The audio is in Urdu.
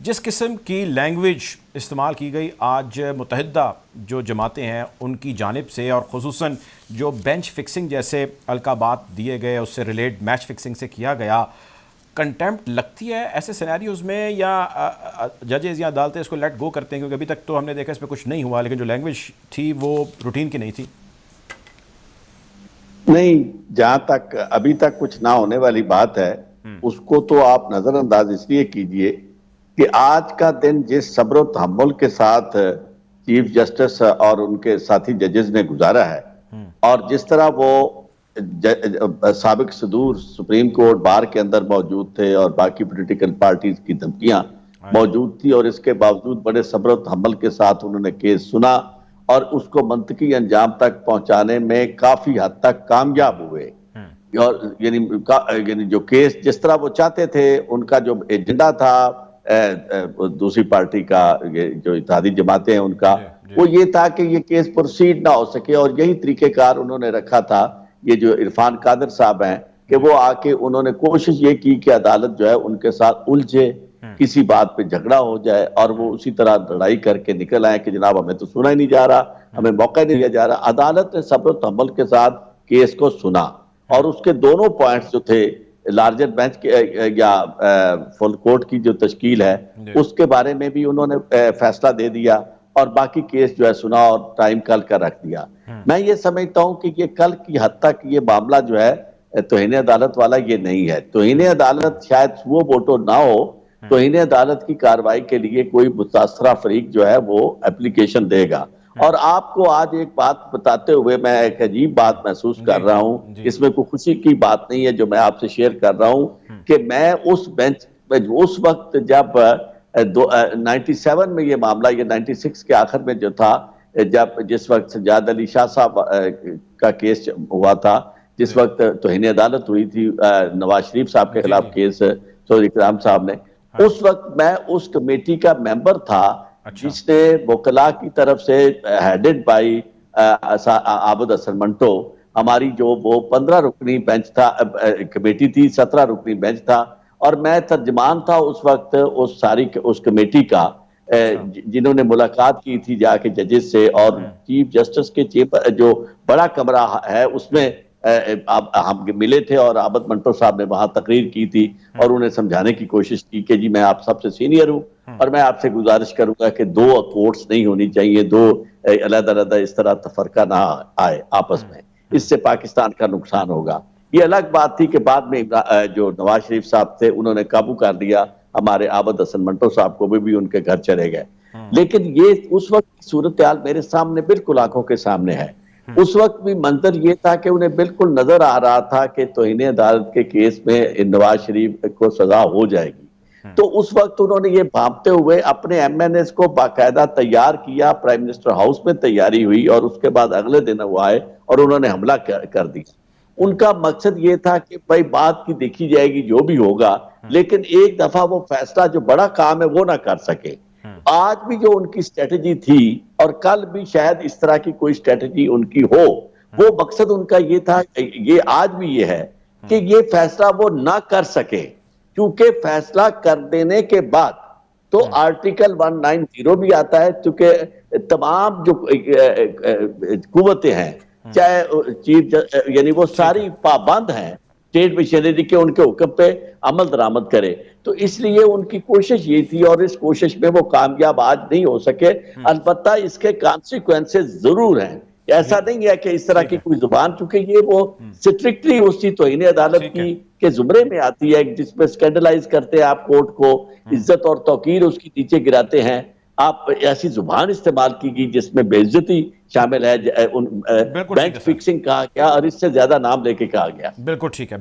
جس قسم کی لینگویج استعمال کی گئی آج متحدہ جو جماعتیں ہیں ان کی جانب سے، اور خصوصاً جو بینچ فکسنگ جیسے القابات دیے گئے اس سے ریلیٹ میچ فکسنگ سے کیا گیا، کنٹیمپٹ لگتی ہے ایسے سینیریوز میں، یا ججز یا عدالتیں اس کو لیٹ گو کرتے ہیں؟ کیونکہ ابھی تک تو ہم نے دیکھا اس پہ کچھ نہیں ہوا، لیکن جو لینگویج تھی وہ روٹین کی نہیں تھی۔ نہیں، جہاں تک ابھی تک کچھ نہ ہونے والی بات ہے اس کو تو آپ نظر انداز اس لیے کیجئے کہ آج کا دن جس صبر و تحمل کے ساتھ چیف جسٹس اور ان کے ساتھی ججز نے گزارا ہے، اور جس طرح وہ سابق صدور سپریم کورٹ بار کے اندر موجود تھے اور باقی پولیٹیکل پارٹیز کی دھمکیاں موجود تھی، اور اس کے باوجود بڑے صبر و تحمل کے ساتھ انہوں نے کیس سنا اور اس کو منطقی انجام تک پہنچانے میں کافی حد تک کامیاب ہوئے، اور یعنی جو کیس جس طرح وہ چاہتے تھے، ان کا جو ایجنڈا تھا دوسری پارٹی کا، جو اتحادی جماعتیں ہیں ان کا، وہ یہ تھا کہ یہ کیس پروسیڈ نہ ہو سکے، اور یہی طریقہ کار انہوں نے رکھا تھا۔ یہ جو عرفان قادر صاحب ہیں کہ وہ آ کے انہوں نے کوشش یہ کی کہ عدالت جو ہے ان کے ساتھ الجھے، کسی بات پہ جھگڑا ہو جائے، اور وہ اسی طرح لڑائی کر کے نکل آئے کہ جناب ہمیں تو سنا ہی نہیں جا رہا، ہمیں موقع نہیں دیا جا رہا۔ عدالت نے صبر و تحمل کے ساتھ کیس کو سنا، اور اس کے دونوں پوائنٹس جو تھے، لارجر بینچ یا فل کورٹ کی جو تشکیل ہے اس کے بارے میں بھی انہوں نے فیصلہ دے دیا، اور باقی کیس جو ہے سنا اور ٹائم کل کر رکھ دیا۔ میں یہ سمجھتا ہوں کہ یہ کل کی حد تک یہ معاملہ جو ہے توہین عدالت والا یہ نہیں ہے۔ توہین عدالت شاید وہ ووٹو نہ ہو، توہین عدالت کی کارروائی کے لیے کوئی متاثرہ فریق جو ہے وہ اپلیکیشن دے گا۔ اور آپ کو آج ایک بات بتاتے ہوئے میں ایک عجیب بات محسوس کر رہا ہوں، اس میں کوئی خوشی کی بات نہیں ہے جو میں آپ سے شیئر کر رہا ہوں، کہ میں اس بینچ اس وقت جب 97 میں یہ معاملہ، یہ 96 کے آخر میں جو تھا، جس وقت سجاد علی شاہ صاحب کا کیس ہوا تھا، جس وقت توہین عدالت ہوئی تھی نواز شریف صاحب کے خلاف کیس سعودی اکرام صاحب نے، اس وقت میں اس کمیٹی کا ممبر تھا جس نے وکلاء کی طرف سے ہیڈڈ بائی عابد حسن منٹو، ہماری جو وہ 15 رکنی بینچ تھا، کمیٹی تھی، 17 رکنی بینچ تھا، اور میں ترجمان تھا اس وقت اس کمیٹی کا، جنہوں نے ملاقات کی تھی جا کے ججز سے، اور چیف جسٹس کے جو بڑا کمرہ ہے اس میں ہم ملے تھے، اور عابد منٹو صاحب نے وہاں تقریر کی تھی اور انہیں سمجھانے کی کوشش کی کہ جی میں آپ سب سے سینئر ہوں، اور میں آپ سے گزارش کروں گا کہ دو کورٹس نہیں ہونی چاہیے، دو علیحدہ علیحدہ اس طرح تفرقہ نہ آئے آپس میں، اس سے پاکستان کا نقصان ہوگا۔ یہ الگ بات تھی کہ بعد میں جو نواز شریف صاحب تھے انہوں نے قابو کر لیا ہمارے عابد حسن منٹو صاحب کو، بھی ان کے گھر چلے گئے، لیکن یہ اس وقت کی صورتحال میرے سامنے بالکل آنکھوں کے سامنے ہے۔ اس وقت بھی منظر یہ تھا کہ انہیں بالکل نظر آ رہا تھا کہ توہین عدالت کے کیس میں نواز شریف کو سزا ہو جائے گی، تو اس وقت انہوں نے یہ بھانپتے ہوئے اپنے ایم این ایز کو باقاعدہ تیار کیا، پرائم منسٹر ہاؤس میں تیاری ہوئی، اور اس کے بعد اگلے دن وہ آئے اور انہوں نے حملہ کر دیا۔ ان کا مقصد یہ تھا کہ بھائی بات کی دیکھی جائے گی جو بھی ہوگا، لیکن ایک دفعہ وہ فیصلہ جو بڑا کام ہے وہ نہ کر سکے۔ آج بھی جو ان کی اسٹریٹجی تھی، اور کل بھی شاید اس طرح کی کوئی اسٹریٹجی ان کی ہو، وہ مقصد ان کا یہ تھا، یہ آج بھی یہ ہے کہ یہ فیصلہ وہ نہ کر سکے، کیونکہ فیصلہ کر دینے کے بعد تو آرٹیکل 190 بھی آتا ہے، کیونکہ تمام جو قوتیں ہیں، چاہے چیف یعنی وہ ساری پابند ہیں اسٹیٹ مشینری کے، ان کے حکم پہ عمل درآمد کرے، تو اس لیے ان کی کوشش یہ تھی، اور اس کوشش میں وہ کامیاب آج نہیں ہو سکے۔ البتہ اس کے کانسیکوینسز ضرور ہیں، ایسا نہیں ہے کہ اس طرح کی کوئی زبان، چونکہ یہ وہ سٹرکٹلی اسی توہین عدالت کی کے زمرے میں آتی ہے، جس میں سکینڈلائز کرتے ہیں آپ کورٹ کو، عزت اور توقیر اس کی نیچے گراتے ہیں، آپ ایسی زبان استعمال کی گئی جس میں بے عزتی شامل ہے، بینچ فکسنگ کہا گیا، اور اس سے زیادہ نام لے کے کہا گیا۔ بالکل ٹھیک ہے۔